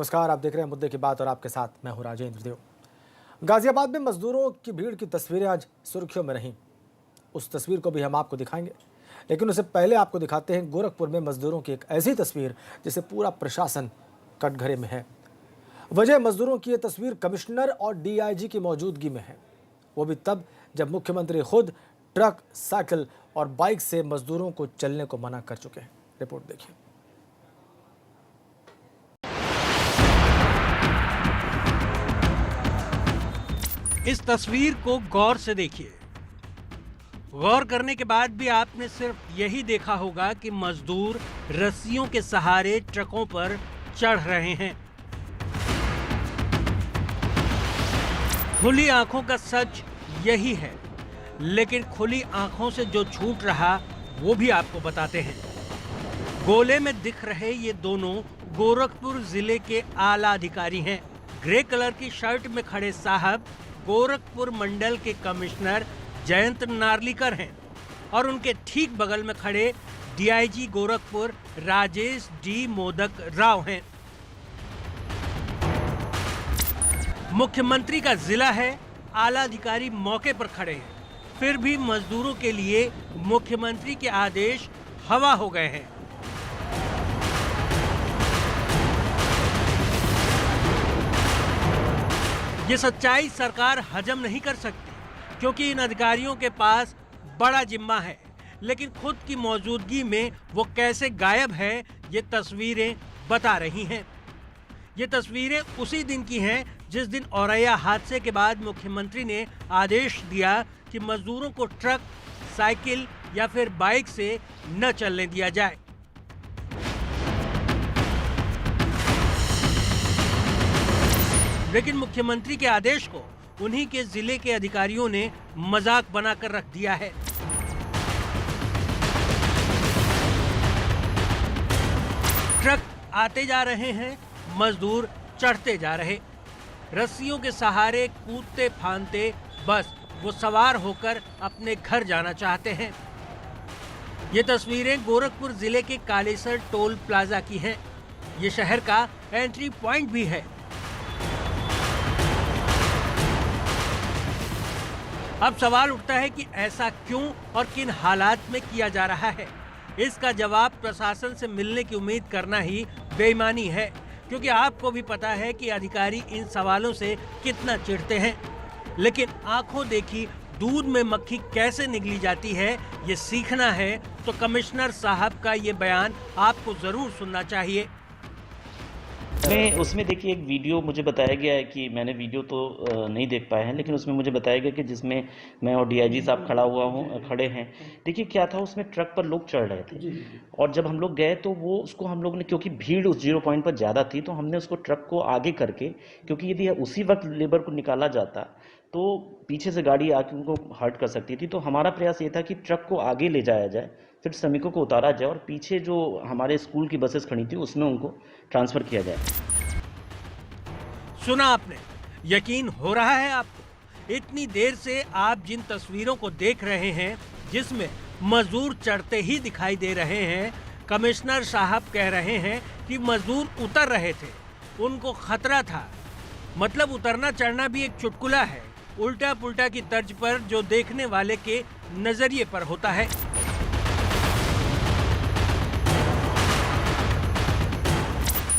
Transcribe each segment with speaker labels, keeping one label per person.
Speaker 1: नमस्कार, आप देख रहे हैं मुद्दे की बात और आपके साथ मैं हूं राजेंद्र देव। गाजियाबाद में मजदूरों की भीड़ की तस्वीरें आज सुर्खियों में रहीं। उस तस्वीर को भी हम आपको दिखाएंगे, लेकिन उससे पहले आपको दिखाते हैं गोरखपुर में मजदूरों की एक ऐसी तस्वीर जिसे पूरा प्रशासन कटघरे में है। वजह मजदूरों की ये तस्वीर कमिश्नर और डीआईजी की मौजूदगी में है, वो भी तब जब मुख्यमंत्री खुद ट्रक, साइकिल और बाइक से मजदूरों को चलने को मना कर चुके हैं। रिपोर्ट देखिए।
Speaker 2: इस तस्वीर को गौर से देखिए। गौर करने के बाद भी आपने सिर्फ यही देखा होगा कि मजदूर रस्सियों के सहारे ट्रकों पर चढ़ रहे हैं। खुली आंखों का सच यही है, लेकिन खुली आंखों से जो छूट रहा वो भी आपको बताते हैं। गोले में दिख रहे ये दोनों गोरखपुर जिले के आला अधिकारी हैं। ग्रे कलर की शर्ट में खड़े साहब गोरखपुर मंडल के कमिश्नर जयंत नार्लिकर हैं और उनके ठीक बगल में खड़े डीआईजी गोरखपुर राजेश डी मोदक राव हैं। मुख्यमंत्री का जिला है, आला अधिकारी मौके पर खड़े हैं, फिर भी मजदूरों के लिए मुख्यमंत्री के आदेश हवा हो गए हैं। ये सच्चाई सरकार हजम नहीं कर सकती, क्योंकि इन अधिकारियों के पास बड़ा जिम्मा है, लेकिन खुद की मौजूदगी में वो कैसे गायब है ये तस्वीरें बता रही हैं। ये तस्वीरें उसी दिन की हैं जिस दिन औरैया हादसे के बाद मुख्यमंत्री ने आदेश दिया कि मजदूरों को ट्रक, साइकिल या फिर बाइक से न चलने दिया जाए। लेकिन मुख्यमंत्री के आदेश को उन्हीं के जिले के अधिकारियों ने मजाक बनाकर रख दिया है। ट्रक आते जा रहे हैं, मजदूर चढ़ते जा रहे, रस्सियों के सहारे कूदते फांदते बस वो सवार होकर अपने घर जाना चाहते हैं। ये तस्वीरें गोरखपुर जिले के कालेसर टोल प्लाजा की हैं। ये शहर का एंट्री पॉइंट भी है। अब सवाल उठता है कि ऐसा क्यों और किन हालात में किया जा रहा है। इसका जवाब प्रशासन से मिलने की उम्मीद करना ही बेईमानी है, क्योंकि आपको भी पता है कि अधिकारी इन सवालों से कितना चिढ़ते हैं। लेकिन आंखों देखी दूध में मक्खी कैसे निगली जाती है ये सीखना है तो कमिश्नर साहब का ये बयान आपको जरूर सुनना चाहिए।
Speaker 3: उसमें देखिए एक वीडियो मुझे बताया गया है कि मैंने वीडियो तो नहीं देख पाया है, लेकिन उसमें मुझे बताया गया कि जिसमें मैं और डीआईजी साहब खड़े हैं। देखिए क्या था, उसमें ट्रक पर लोग चढ़ रहे थे और जब हम लोग गए तो वो उसको हम लोग ने, क्योंकि भीड़ उस 0 पॉइंट पर ज़्यादा थी, तो हमने उसको ट्रक को आगे करके, क्योंकि यदि उसी वक्त लेबर को निकाला जाता तो पीछे से गाड़ी आके उनको हर्ट कर सकती थी। तो हमारा प्रयास ये था कि ट्रक को आगे ले जाया जाए, फिर श्रमिकों को उतारा जाए और पीछे जो हमारे स्कूल की बसेस खड़ी थी उसमें उनको ट्रांसफर किया जाए।
Speaker 2: सुना आपने, यकीन हो रहा है आपको? इतनी देर से आप जिन तस्वीरों को देख रहे हैं जिसमें मजदूर चढ़ते ही दिखाई दे रहे हैं, कमिश्नर साहब कह रहे हैं कि मजदूर उतर रहे थे, उनको खतरा था। मतलब उतरना चढ़ना भी एक चुटकुला है, उल्टा पुल्टा की तर्ज पर, जो देखने वाले के नजरिए पर होता है।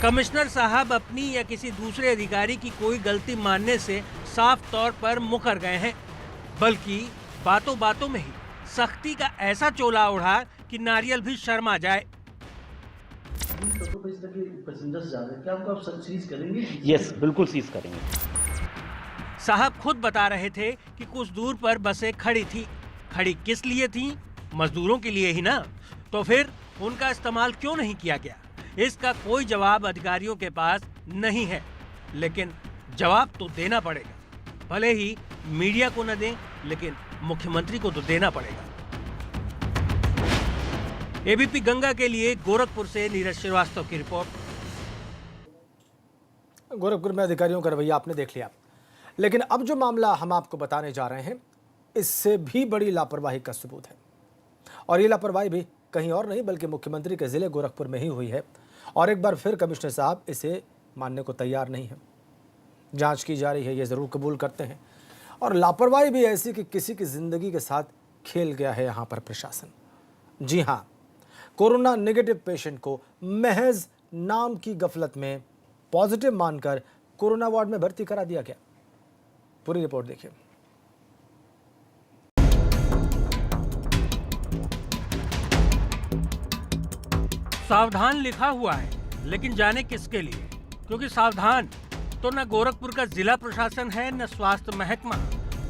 Speaker 2: कमिश्नर साहब अपनी या किसी दूसरे अधिकारी की कोई गलती मानने से साफ तौर पर मुकर गए हैं, बल्कि बातों बातों में ही सख्ती का ऐसा चोला उड़ा कि नारियल भी शर्मा जाए।
Speaker 3: यस, बिल्कुल सीज करेंगे।
Speaker 2: साहब खुद बता रहे थे कि कुछ दूर पर बसें खड़ी थी। खड़ी किस लिए थी? मजदूरों के लिए ही ना। तो फिर उनका इस्तेमाल क्यों नहीं किया गया? इसका कोई जवाब अधिकारियों के पास नहीं है, लेकिन जवाब तो देना पड़ेगा। भले ही मीडिया को न दें, लेकिन मुख्यमंत्री को तो देना पड़ेगा। एबीपी गंगा के लिए गोरखपुर से नीरज श्रीवास्तव की रिपोर्ट।
Speaker 1: गोरखपुर में अधिकारियों का रवैया आपने देख लिया, लेकिन अब जो मामला हम आपको बताने जा रहे हैं इससे भी बड़ी लापरवाही का सबूत है। और ये लापरवाही भी कहीं और नहीं बल्कि मुख्यमंत्री के जिले गोरखपुर में ही हुई है। और एक बार फिर कमिश्नर साहब इसे मानने को तैयार नहीं है। जांच की जा रही है, ये ज़रूर कबूल करते हैं। और लापरवाही भी ऐसी कि किसी की ज़िंदगी के साथ खेल गया है यहाँ पर प्रशासन। जी हाँ, कोरोना नेगेटिव पेशेंट को महज नाम की गफलत में पॉजिटिव मानकर कोरोना वार्ड में भर्ती करा दिया गया। पूरी रिपोर्ट देखिए।
Speaker 2: सावधान लिखा हुआ है, लेकिन जाने किसके लिए? क्योंकि सावधान तो न गोरखपुर का जिला प्रशासन है न स्वास्थ्य महकमा।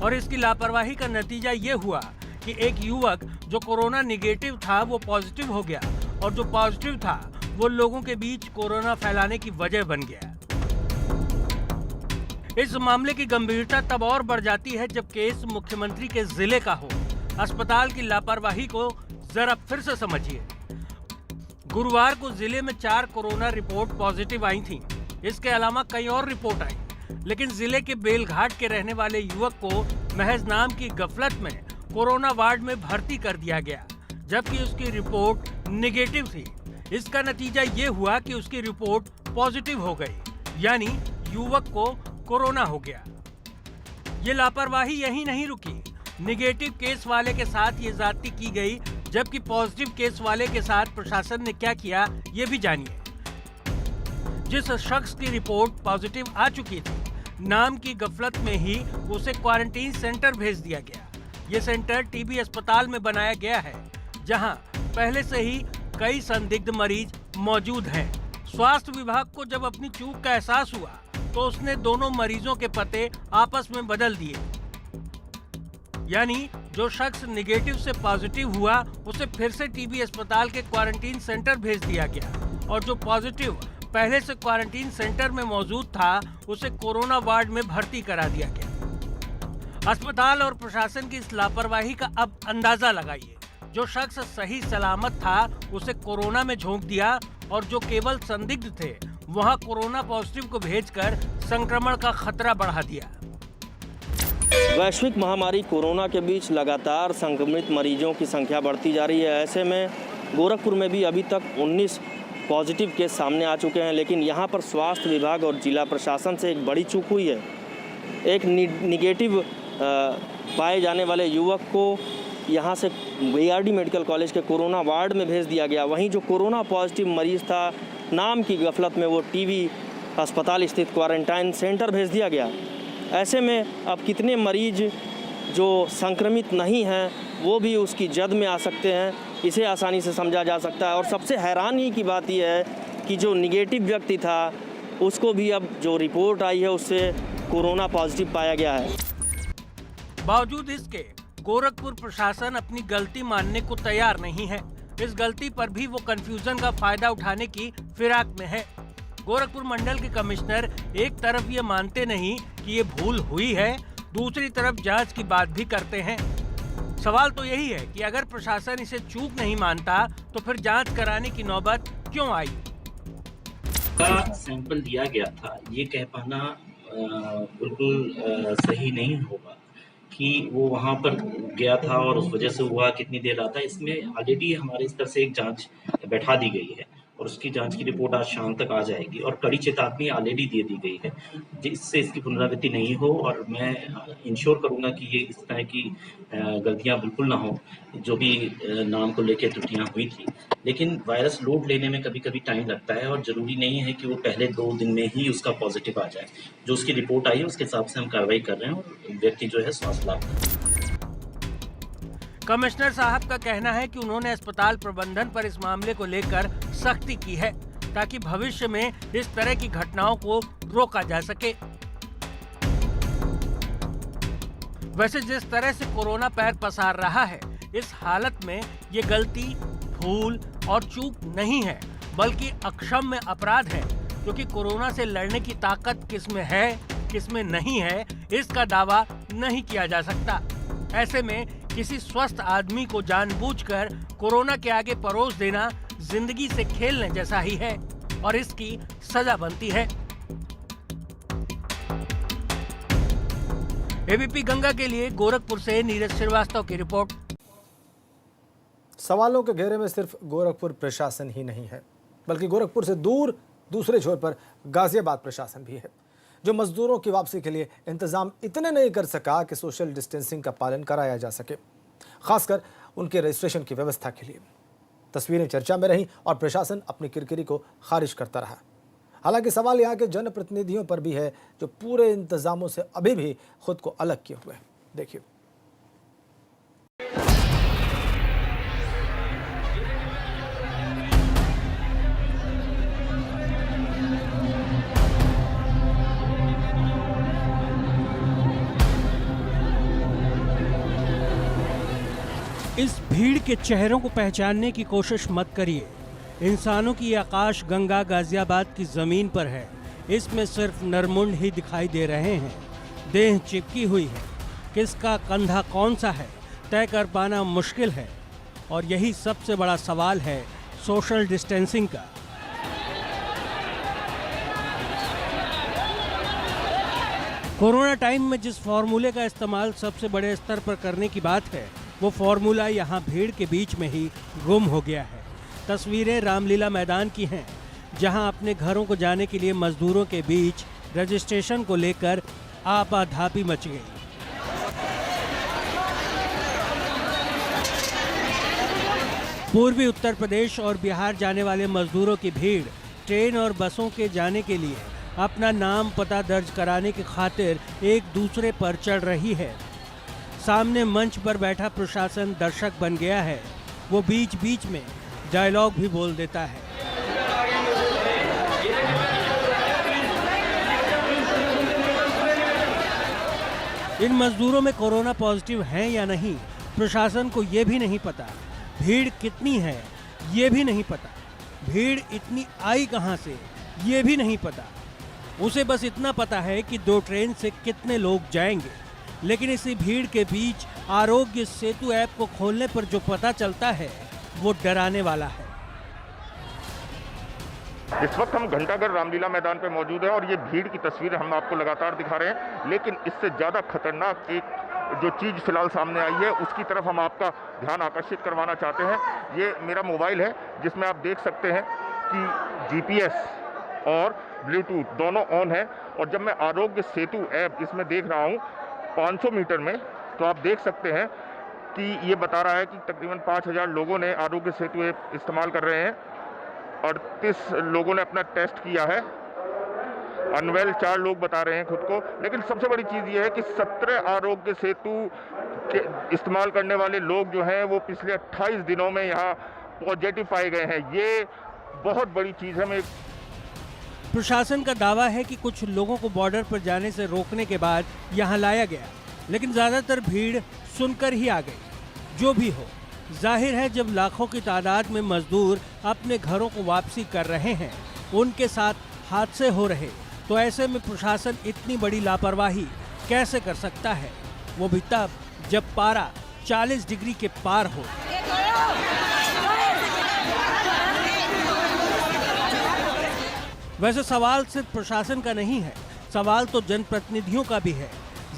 Speaker 2: और इसकी लापरवाही का नतीजा ये हुआ कि एक युवक जो कोरोना निगेटिव था वो पॉजिटिव हो गया, और जो पॉजिटिव था वो लोगों के बीच कोरोना फैलाने की वजह बन गया। इस मामले की गंभीरता तब और बढ़ जाती है जब केस मुख्यमंत्री के जिले का हो। अस्पताल की लापरवाही को जरा फिर से समझिए। गुरुवार को जिले में 4 कोरोना रिपोर्ट पॉजिटिव आई थीं। इसके अलावा कई और रिपोर्ट आई, लेकिन जिले के बेलघाट के रहने वाले युवक को महज नाम की गफलत में कोरोना वार्ड में भर्ती कर दिया गया, जबकि उसकी रिपोर्ट निगेटिव थी। इसका नतीजा ये हुआ कि उसकी रिपोर्ट पॉजिटिव हो गई, यानी युवक को कोरोना हो गया। ये लापरवाही यहीं नहीं रुकी। निगेटिव केस वाले के साथ ये ज्यादती की गई, जबकि पॉजिटिव केस वाले के साथ प्रशासन ने क्या किया ये भी जानिए। जिस शख्स की रिपोर्ट पॉजिटिव आ चुकी थी, नाम की गफलत में ही उसे क्वारंटीन सेंटर भेज दिया गया। ये सेंटर टीबी अस्पताल में बनाया गया है, जहां पहले से ही कई संदिग्ध मरीज मौजूद हैं। स्वास्थ्य विभाग को जब अपनी चूक का एहसास हुआ तो उसने दोनों मरीजों के पते आपस में बदल दिए, यानी जो शख्स निगेटिव से पॉजिटिव हुआ उसे फिर से टीबी अस्पताल के क्वारंटीन सेंटर भेज दिया गया, और जो पॉजिटिव पहले से क्वारंटीन सेंटर में मौजूद था उसे कोरोना वार्ड में भर्ती करा दिया गया। अस्पताल और प्रशासन की इस लापरवाही का अब अंदाजा लगाइए। जो शख्स सही सलामत था उसे कोरोना में झोंक दिया, और जो केवल संदिग्ध थे वहां कोरोना पॉजिटिव को भेजकर संक्रमण का खतरा बढ़ा दिया।
Speaker 4: वैश्विक महामारी कोरोना के बीच लगातार संक्रमित मरीजों की संख्या बढ़ती जा रही है। ऐसे में गोरखपुर में भी अभी तक 19 पॉजिटिव केस सामने आ चुके हैं, लेकिन यहाँ पर स्वास्थ्य विभाग और जिला प्रशासन से एक बड़ी चूक हुई है। एक निगेटिव पाए जाने वाले युवक को यहाँ से बीआरडी मेडिकल कॉलेज के कोरोना वार्ड में भेज दिया गया। वहीं जो कोरोना पॉजिटिव मरीज था, नाम की गफलत में वो टीबी अस्पताल स्थित क्वारंटाइन सेंटर भेज दिया गया। ऐसे में अब कितने मरीज जो संक्रमित नहीं हैं वो भी उसकी जद में आ सकते हैं, इसे आसानी से समझा जा सकता है। और सबसे हैरानी की बात यह है कि जो निगेटिव व्यक्ति था उसको भी अब जो रिपोर्ट आई है उससे कोरोना पॉजिटिव पाया गया है।
Speaker 2: बावजूद इसके गोरखपुर प्रशासन अपनी गलती मानने को तैयार नहीं है। इस गलती पर भी वो कंफ्यूजन का फायदा उठाने की फिराक में है। गोरखपुर मंडल के कमिश्नर एक तरफ ये मानते नहीं कि ये भूल हुई है, दूसरी तरफ जांच की बात भी करते हैं। सवाल तो यही है कि अगर प्रशासन इसे चूक नहीं मानता तो फिर जांच कराने की नौबत क्यों आई?
Speaker 3: का सैंपल दिया गया था, ये कह पाना बिल्कुल सही नहीं होगा कि वो वहाँ पर गया था और उस वजह से हुआ, कितनी देर रहा था। इसमें ऑलरेडी हमारे स्तर से एक जांच बैठा दी गई है और उसकी जांच की रिपोर्ट आज शाम तक आ जाएगी, और कड़ी चेतावनी ऑलरेडी दे दी गई है जिससे इसकी पुनरावृत्ति नहीं हो। और मैं इंश्योर करूंगा कि ये इस तरह की गलतियां बिल्कुल ना हो जो भी नाम को लेकर त्रुटियां हुई थी। लेकिन वायरस लोड लेने में कभी कभी टाइम लगता है, और ज़रूरी नहीं है कि वो पहले 2 दिन में ही उसका पॉजिटिव आ जाए। जो उसकी रिपोर्ट आई है उसके हिसाब से हम कार्रवाई कर रहे हैं और व्यक्ति जो है स्वास्थ्य लाभ कर रहे हैं।
Speaker 2: कमिश्नर साहब का कहना है कि उन्होंने अस्पताल प्रबंधन पर इस मामले को लेकर सख्ती की है ताकि भविष्य में इस तरह की घटनाओं को रोका जा सके। वैसे जिस तरह से कोरोना पैर पसार रहा है, इस हालत में ये गलती, भूल और चूक नहीं है, बल्कि अक्षम्य अपराध है, क्योंकि कोरोना से लड़ने की ताकत किसमें है किसमें नहीं है इसका दावा नहीं किया जा सकता। ऐसे में किसी स्वस्थ आदमी को जानबूझकर कोरोना के आगे परोस देना जिंदगी से खेलने जैसा ही है और इसकी सजा बनती है। एबीपी गंगा के लिए गोरखपुर से नीरज श्रीवास्तव की रिपोर्ट।
Speaker 1: सवालों के घेरे में सिर्फ गोरखपुर प्रशासन ही नहीं है, बल्कि गोरखपुर से दूर दूसरे छोर पर गाजियाबाद प्रशासन भी है, जो मजदूरों की वापसी के लिए इंतजाम इतने नहीं कर सका कि सोशल डिस्टेंसिंग का पालन कराया जा सके, खासकर उनके रजिस्ट्रेशन की व्यवस्था के लिए। तस्वीरें चर्चा में रहीं और प्रशासन अपनी किरकिरी को खारिज करता रहा। हालांकि सवाल यहाँ के जनप्रतिनिधियों पर भी है, जो पूरे इंतजामों से अभी भी खुद को अलग किए हुए हैं। देखिए।
Speaker 2: इस भीड़ के चेहरों को पहचानने की कोशिश मत करिए। इंसानों की आकाश गंगा गाजियाबाद की जमीन पर है। इसमें सिर्फ नरमुंड ही दिखाई दे रहे हैं। देह चिपकी हुई है। किसका कंधा कौन सा है तय कर पाना मुश्किल है। और यही सबसे बड़ा सवाल है सोशल डिस्टेंसिंग का। कोरोना टाइम में जिस फॉर्मूले का इस्तेमाल सबसे बड़े स्तर पर करने की बात है, वो फॉर्मूला यहाँ भीड़ के बीच में ही गुम हो गया है। तस्वीरें रामलीला मैदान की हैं, जहाँ अपने घरों को जाने के लिए मजदूरों के बीच रजिस्ट्रेशन को लेकर आपाधापी मच गई। पूर्वी उत्तर प्रदेश और बिहार जाने वाले मजदूरों की भीड़ ट्रेन और बसों के जाने के लिए अपना नाम पता दर्ज कराने की खातिर एक दूसरे पर चढ़ रही है। सामने मंच पर बैठा प्रशासन दर्शक बन गया है। वो बीच बीच में डायलॉग भी बोल देता है। इन मजदूरों में कोरोना पॉजिटिव हैं या नहीं, प्रशासन को ये भी नहीं पता। भीड़ कितनी है ये भी नहीं पता। भीड़ इतनी आई कहां से ये भी नहीं पता। उसे बस इतना पता है कि 2 ट्रेन से कितने लोग जाएंगे। लेकिन इसी भीड़ के बीच आरोग्य सेतु ऐप को खोलने पर जो पता चलता है वो डराने वाला है।
Speaker 5: इस वक्त हम घंटाघर रामलीला मैदान पर मौजूद हैं और ये भीड़ की तस्वीर हम आपको लगातार दिखा रहे हैं। लेकिन इससे ज़्यादा खतरनाक एक जो चीज़ फिलहाल सामने आई है उसकी तरफ हम आपका ध्यान आकर्षित करवाना चाहते हैं। ये मेरा मोबाइल है, जिसमें आप देख सकते हैं कि GPS और ब्लूटूथ दोनों ऑन है। और जब मैं आरोग्य सेतु ऐप इसमें देख रहा हूँ 500 मीटर में, तो आप देख सकते हैं कि ये बता रहा है कि तकरीबन 5000 लोगों ने आरोग्य सेतु ऐप इस्तेमाल कर रहे हैं। 38 लोगों ने अपना टेस्ट किया है। अनवेल 4 लोग बता रहे हैं खुद को। लेकिन सबसे बड़ी चीज़ ये है कि 17 आरोग्य सेतु के इस्तेमाल करने वाले लोग जो हैं वो पिछले 28 दिनों में यहाँ पॉजिटिव पाए गए हैं। ये बहुत बड़ी चीज़ है।
Speaker 2: प्रशासन का दावा है कि कुछ लोगों को बॉर्डर पर जाने से रोकने के बाद यहाँ लाया गया, लेकिन ज्यादातर भीड़ सुनकर ही आ गई। जो भी हो, जाहिर है जब लाखों की तादाद में मजदूर अपने घरों को वापसी कर रहे हैं, उनके साथ हादसे हो रहे, तो ऐसे में प्रशासन इतनी बड़ी लापरवाही कैसे कर सकता है, वो भी तब जब पारा 40 डिग्री के पार हो। वैसे सवाल सिर्फ प्रशासन का नहीं है, सवाल तो जनप्रतिनिधियों का भी है।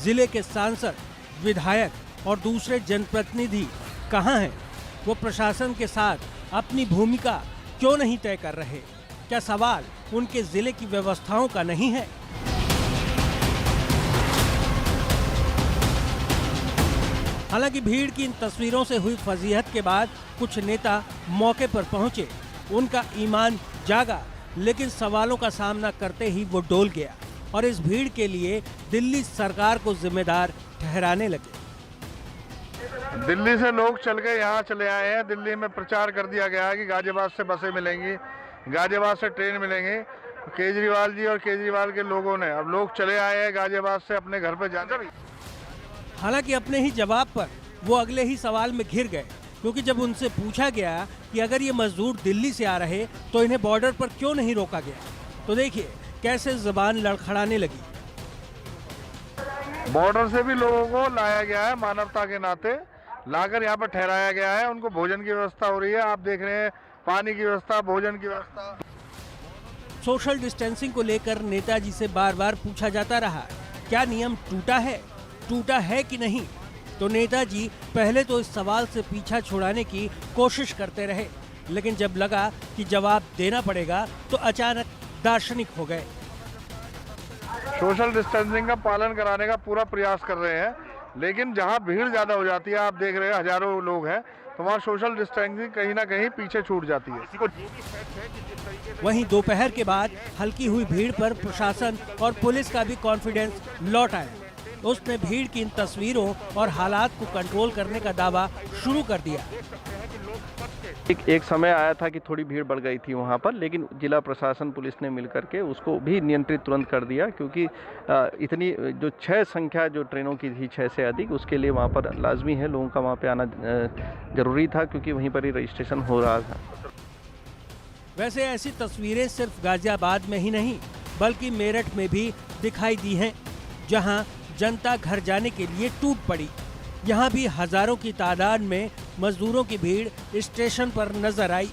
Speaker 2: जिले के सांसद, विधायक और दूसरे जनप्रतिनिधि कहाँ हैं? वो प्रशासन के साथ अपनी भूमिका क्यों नहीं तय कर रहे? क्या सवाल उनके जिले की व्यवस्थाओं का नहीं है? हालांकि भीड़ की इन तस्वीरों से हुई फजीहत के बाद कुछ नेता मौके पर पहुंचे। उनका ईमान जागा, लेकिन सवालों का सामना करते ही वो डोल गया और इस भीड़ के लिए दिल्ली सरकार को जिम्मेदार ठहराने लगे।
Speaker 6: दिल्ली से लोग चल के यहाँ चले आए हैं। दिल्ली में प्रचार कर दिया गया है कि गाजियाबाद से बसें मिलेंगी, गाजियाबाद से ट्रेन मिलेंगे। केजरीवाल जी और केजरीवाल के लोगों ने अब लोग चले आए हैं गाजियाबाद से अपने घर पर जाने।
Speaker 2: हालांकि अपने ही जवाब पर वो अगले ही सवाल में घिर गए, क्योंकि जब उनसे पूछा गया कि अगर ये मजदूर दिल्ली से आ रहे तो इन्हें बॉर्डर पर क्यों नहीं रोका गया, तो देखिए कैसे जुबान लड़खड़ाने लगी।
Speaker 6: बॉर्डर से भी लोगों को लाया गया है, मानवता के नाते लाकर यहाँ पर ठहराया गया है। उनको भोजन की व्यवस्था हो रही है, आप देख रहे हैं, पानी की व्यवस्था, भोजन की व्यवस्था।
Speaker 2: सोशल डिस्टेंसिंग को लेकर नेताजी से बार बार पूछा जाता रहा, क्या नियम टूटा है कि नहीं? तो नेताजी पहले तो इस सवाल से पीछा छुड़ाने की कोशिश करते रहे, लेकिन जब लगा कि जवाब देना पड़ेगा तो अचानक दार्शनिक हो गए।
Speaker 6: सोशल डिस्टेंसिंग का पालन कराने का पूरा प्रयास कर रहे हैं, लेकिन जहां भीड़ ज़्यादा हो जाती है, आप देख रहे हैं हजारों लोग हैं, तो वहाँ सोशल डिस्टेंसिंग कहीं ना कहीं पीछे छूट जाती है।
Speaker 2: वहीं दोपहर के बाद हल्की हुई भीड़ पर प्रशासन और पुलिस का भी कॉन्फिडेंस लौट आया। उसने भीड़ की इन तस्वीरों और हालात को कंट्रोल करने का दावा शुरू कर दिया।
Speaker 7: एक समय आया था कि थोड़ी भीड़ बढ़ गई थी वहाँ पर, लेकिन जिला प्रशासन पुलिस ने मिलकर के उसको भी नियंत्रित तुरंत कर दिया, क्योंकि इतनी जो 6 संख्या जो ट्रेनों की थी 6 से अधिक, उसके लिए वहाँ पर लाजमी है लोगों का वहाँ पे आना जरूरी था, क्योंकि वहीं पर ही रजिस्ट्रेशन हो रहा था।
Speaker 2: वैसे ऐसी तस्वीरें सिर्फ गाजियाबाद में ही नहीं बल्कि मेरठ में भी दिखाई दी हैं, जहां जनता घर जाने के लिए टूट पड़ी। यहां भी हजारों की तादाद में मजदूरों की भीड़ स्टेशन पर नजर आई।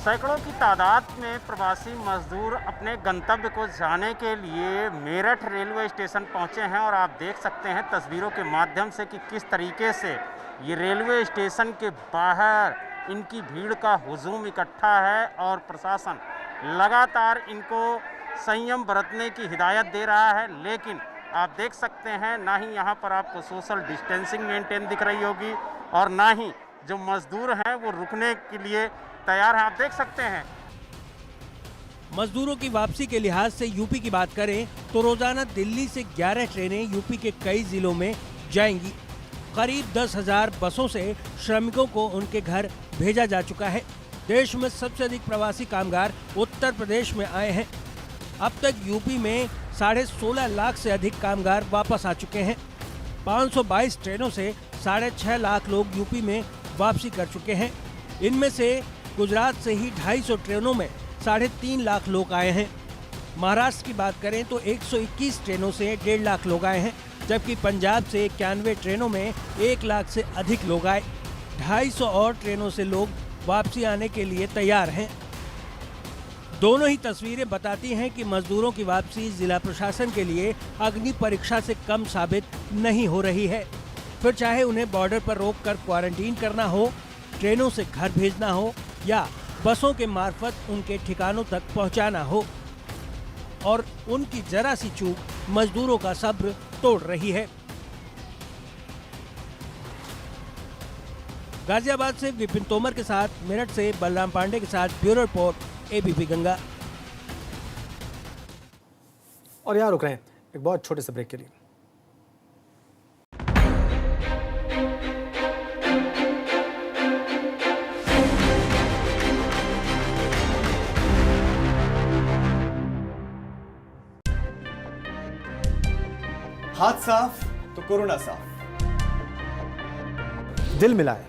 Speaker 8: सैकड़ों की तादाद में प्रवासी मजदूर अपने गंतव्य को जाने के लिए मेरठ रेलवे स्टेशन पहुंचे हैं और आप देख सकते हैं तस्वीरों के माध्यम से कि किस तरीके से ये रेलवे स्टेशन के बाहर इनकी भीड़ का हुजूम इकट्ठा है और प्रशासन लगातार इनको संयम बरतने की हिदायत दे रहा है। लेकिन आप देख सकते हैं ना ही यहाँ पर आपको सोशल डिस्टेंसिंग मेंटेन दिख रही होगी और ना ही जो मजदूर हैं वो रुकने के लिए तैयार हैं। आप देख सकते हैं।
Speaker 2: मजदूरों की वापसी के लिहाज से यूपी की बात करें तो रोजाना दिल्ली से 11 ट्रेनें यूपी के कई जिलों में जाएंगी। करीब 10,000 बसों से श्रमिकों को उनके घर भेजा जा चुका है। देश में सबसे अधिक प्रवासी कामगार उत्तर प्रदेश में आए हैं। अब तक यूपी में 16.5 लाख से अधिक कामगार वापस आ चुके हैं। 522 ट्रेनों से 6.5 लाख लोग यूपी में वापसी कर चुके हैं। इनमें से गुजरात से ही 250 ट्रेनों में 3.5 लाख लोग आए हैं। महाराष्ट्र की बात करें तो 121 ट्रेनों से 1.5 लाख लोग आए हैं, जबकि पंजाब से 91 ट्रेनों में 1 लाख से अधिक लोग आए। 250 और ट्रेनों से लोग वापसी आने के लिए तैयार हैं। दोनों ही तस्वीरें बताती हैं कि मजदूरों की वापसी जिला प्रशासन के लिए अग्नि परीक्षा से कम साबित नहीं हो रही है। फिर चाहे उन्हें बॉर्डर पर रोककर क्वारंटीन करना हो, ट्रेनों से घर भेजना हो या बसों के मार्फत उनके ठिकानों तक पहुंचाना हो, और उनकी जरा सी चूक मजदूरों का सब्र तोड़ रही है। गाजियाबाद से विपिन तोमर के साथ, मेरठ से बलराम पांडे के साथ ब्यूरो रिपोर्ट एबीपी गंगा।
Speaker 1: और यहाँ रुक रहे हैं एक बहुत छोटे से ब्रेक के लिए।
Speaker 9: हाथ साफ तो कोरोना साफ।
Speaker 1: दिल मिलाए